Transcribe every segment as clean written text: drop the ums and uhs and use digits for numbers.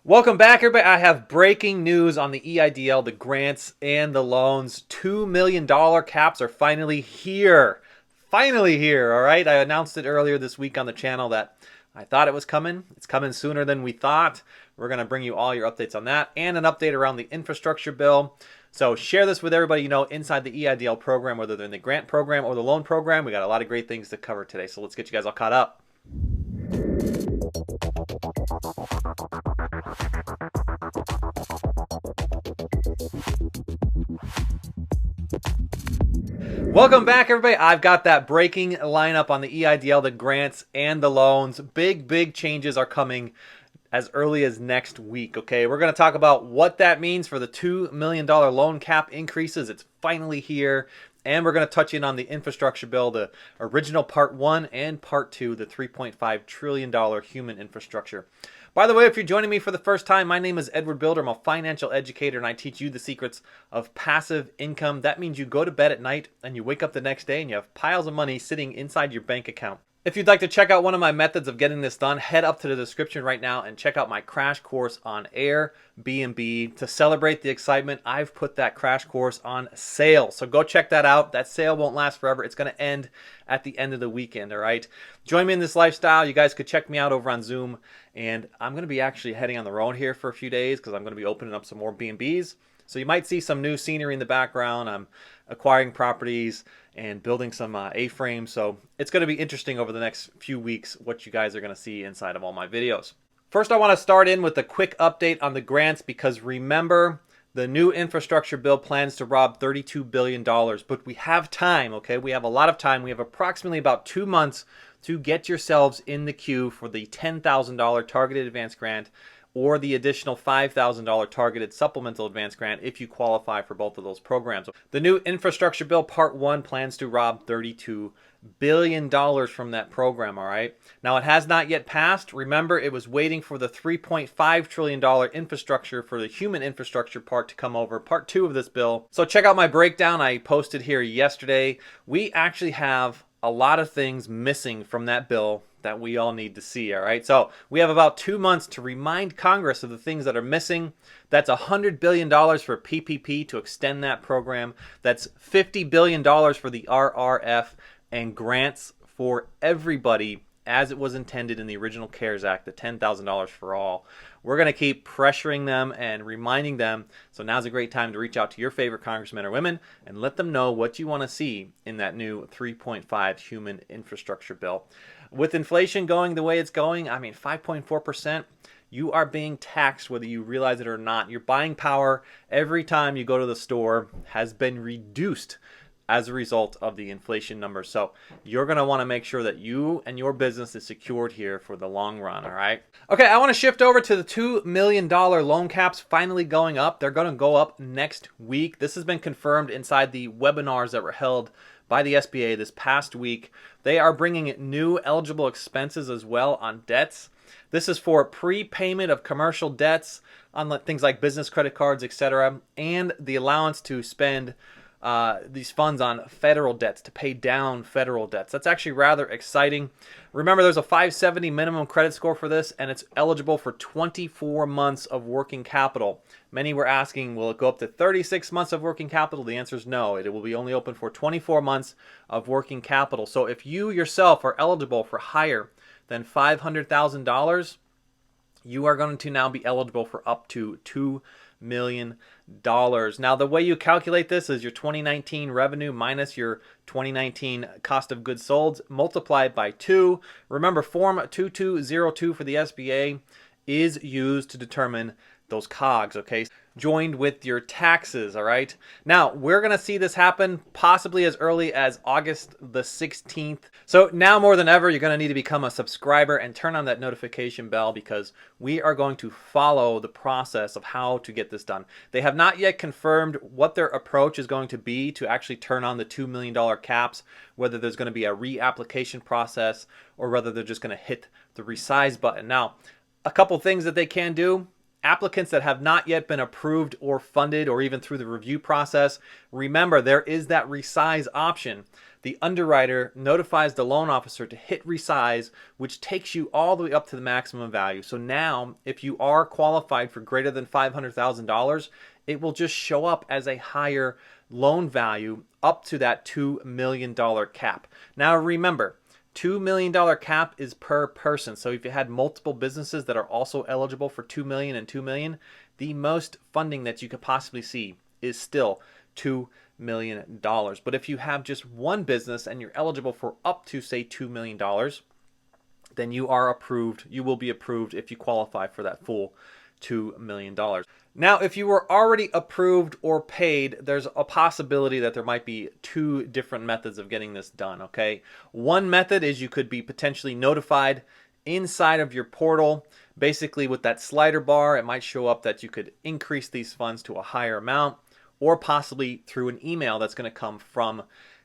Welcome back, everybody. I have breaking news on the EIDL, the grants and the loans. $2 million caps are finally here. Finally here, all right? I announced it earlier this week on the channel that I thought it was coming. It's coming sooner than we thought. We're going to bring you all your updates on that and an update around the infrastructure bill. So share this with everybody you know inside the EIDL program, whether they're in the grant program or the loan program. We got a lot of great things to cover today, so let's get you guys all caught up. Welcome back, everybody. I've got that breaking lineup on the EIDL, the grants and the loans. Big changes are coming as early as next week, okay? We're going to talk about what that means for the $2 million loan cap increases. It's finally here. And we're going to touch in on the infrastructure bill, the original Part 1 and Part 2, the $3.5 trillion human infrastructure. By the way, if you're joining me for the first time, my name is Edward Bilder. I'm a financial educator, and I teach you the secrets of passive income. That means you go to bed at night, and you wake up the next day, and you have piles of money sitting inside your bank account. If you'd like to check out one of my methods of getting this done, head up to the description right now and check out my crash course on AirBNB. To celebrate the excitement, I've put that crash course on sale. So go check that out. That sale won't last forever. It's going to end at the end of the weekend, all right? Join me in this lifestyle. You guys could check me out over on Zoom. And I'm going to be actually heading on the road here for a few days because I'm going to be opening up some more B&Bs. So you might see some new scenery in the background. I'm acquiring properties and building some A-frames. So it's going to be interesting over the next few weeks what you guys are going to see inside of all my videos. First, I want to start in with a quick update on the grants because remember, the new infrastructure bill plans to rob $32 billion. But we have time, okay? We have a lot of time. We have approximately about 2 months to get yourselves in the queue for the $10,000 targeted advance grant or the additional $5,000 targeted supplemental advance grant if you qualify for both of those programs. The new infrastructure bill Part 1 plans to rob $32 billion from that program, all right? Now, it has not yet passed. Remember, it was waiting for the $3.5 trillion infrastructure for the human infrastructure part to come over, Part 2 of this bill. So check out my breakdown I posted here yesterday. We actually have a lot of things missing from that bill that we all need to see, all right? So we have about 2 months to remind Congress of the things that are missing. That's $100 billion for PPP to extend that program. That's $50 billion for the RRF and grants for everybody as it was intended in the original CARES Act, the $10,000 for all. We're going to keep pressuring them and reminding them. So now's a great time to reach out to your favorite congressmen or women and let them know what you want to see in that new 3.5 human infrastructure bill. With inflation going the way it's going, I mean 5.4%, you are being taxed whether you realize it or not. Your buying power every time you go to the store has been reduced as a result of the inflation numbers. So you're going to want to make sure that you and your business is secured here for the long run, all right? Okay, I want to shift over to the $2 million loan caps finally going up. They're going to go up next week. This has been confirmed inside the webinars that were held by the SBA this past week. They are bringing new eligible expenses as well on debts. This is for prepayment of commercial debts on things like business credit cards, etc., and the allowance to spend these funds on federal debts to pay down federal debts. That's actually rather exciting. Remember, there's a 570 minimum credit score for this, and it's eligible for 24 months of working capital. Many were asking, will it go up to 36 months of working capital? The answer is no. It will be only open for 24 months of working capital. So if you yourself are eligible for higher than $500,000, you are going to now be eligible for up to $2 million. Now, the way you calculate this is your 2019 revenue minus your 2019 cost of goods sold multiplied by 2. Remember, Form 2202 for the SBA is used to determine those COGS, okay? Joined with your taxes, all right? Now, we're going to see this happen possibly as early as August the 16th. So now more than ever, you're going to need to become a subscriber and turn on that notification bell because we are going to follow the process of how to get this done. They have not yet confirmed what their approach is going to be to actually turn on the $2 million caps, whether there's going to be a reapplication process or whether they're just going to hit the resize button. Now, a couple things that they can do. Applicants that have not yet been approved or funded or even through the review process, remember there is that resize option. The underwriter notifies the loan officer to hit resize, which takes you all the way up to the maximum value. So now if you are qualified for greater than $500,000, it will just show up as a higher loan value up to that $2 million cap. Now remember, $2 million cap is per person. So if you had multiple businesses that are also eligible for $2 million and $2 million, the most funding that you could possibly see is still $2 million. But if you have just one business and you're eligible for up to, say, $2 million, then you are approved. You will be approved if you qualify for that full $2 million. Now, if you were already approved or paid, there's a possibility that there might be two different methods of getting this done, okay? One method is you could be potentially notified inside of your portal. Basically, with that slider bar, it might show up that you could increase these funds to a higher amount, or possibly through an email that's going to come from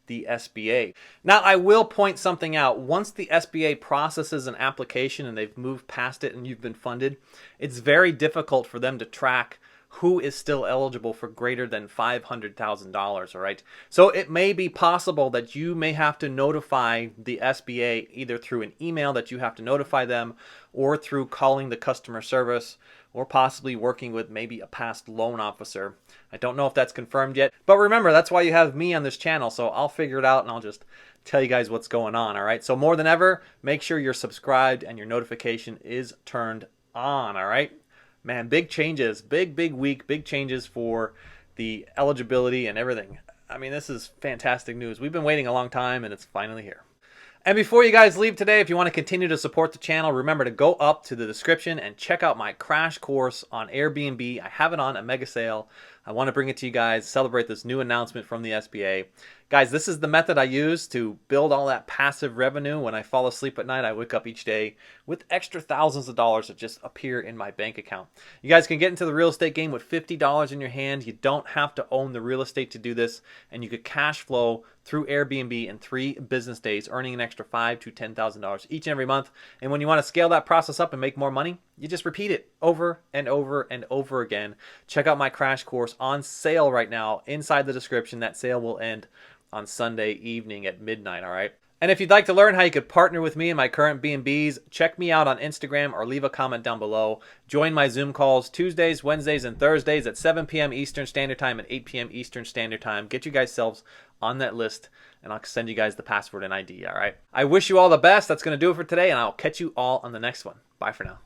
the SBA. Now, I will point something out. Once the SBA processes an application and they've moved past it and you've been funded, it's very difficult for them to track who is still eligible for greater than $500,000, all right? So it may be possible that you may have to notify the SBA either through an email that you have to notify them, or through calling the customer service, or possibly working with maybe a past loan officer. I don't know if that's confirmed yet, but remember, that's why you have me on this channel, so I'll figure it out and I'll just tell you guys what's going on, all right? So more than ever, make sure you're subscribed and your notification is turned on, all right? Man, big changes, big week, big changes for the eligibility and everything. I mean, this is fantastic news. We've been waiting a long time and it's finally here. And before you guys leave today, if you want to continue to support the channel, remember to go up to the description and check out my crash course on Airbnb. I have it on a mega sale. I want to bring it to you guys, celebrate this new announcement from the SBA. Guys, this is the method I use to build all that passive revenue. When I fall asleep at night, I wake up each day with extra thousands of dollars that just appear in my bank account. You guys can get into the real estate game with $50 in your hand. You don't have to own the real estate to do this, and you could cash flow through Airbnb in 3 business days, earning an extra $5,000 to $10,000 each and every month. And when you want to scale that process up and make more money, you just repeat it over and over and over again. Check out my crash course on sale right now inside the description. That sale will end on Sunday evening at midnight, all right? And if you'd like to learn how you could partner with me in my current B&Bs, check me out on Instagram or leave a comment down below. Join my Zoom calls Tuesdays, Wednesdays, and Thursdays at 7 p.m. Eastern Standard Time and 8 p.m. Eastern Standard Time. Get you guys selves on that list, and I'll send you guys the password and ID, all right? I wish you all the best. That's going to do it for today, and I'll catch you all on the next one. Bye for now.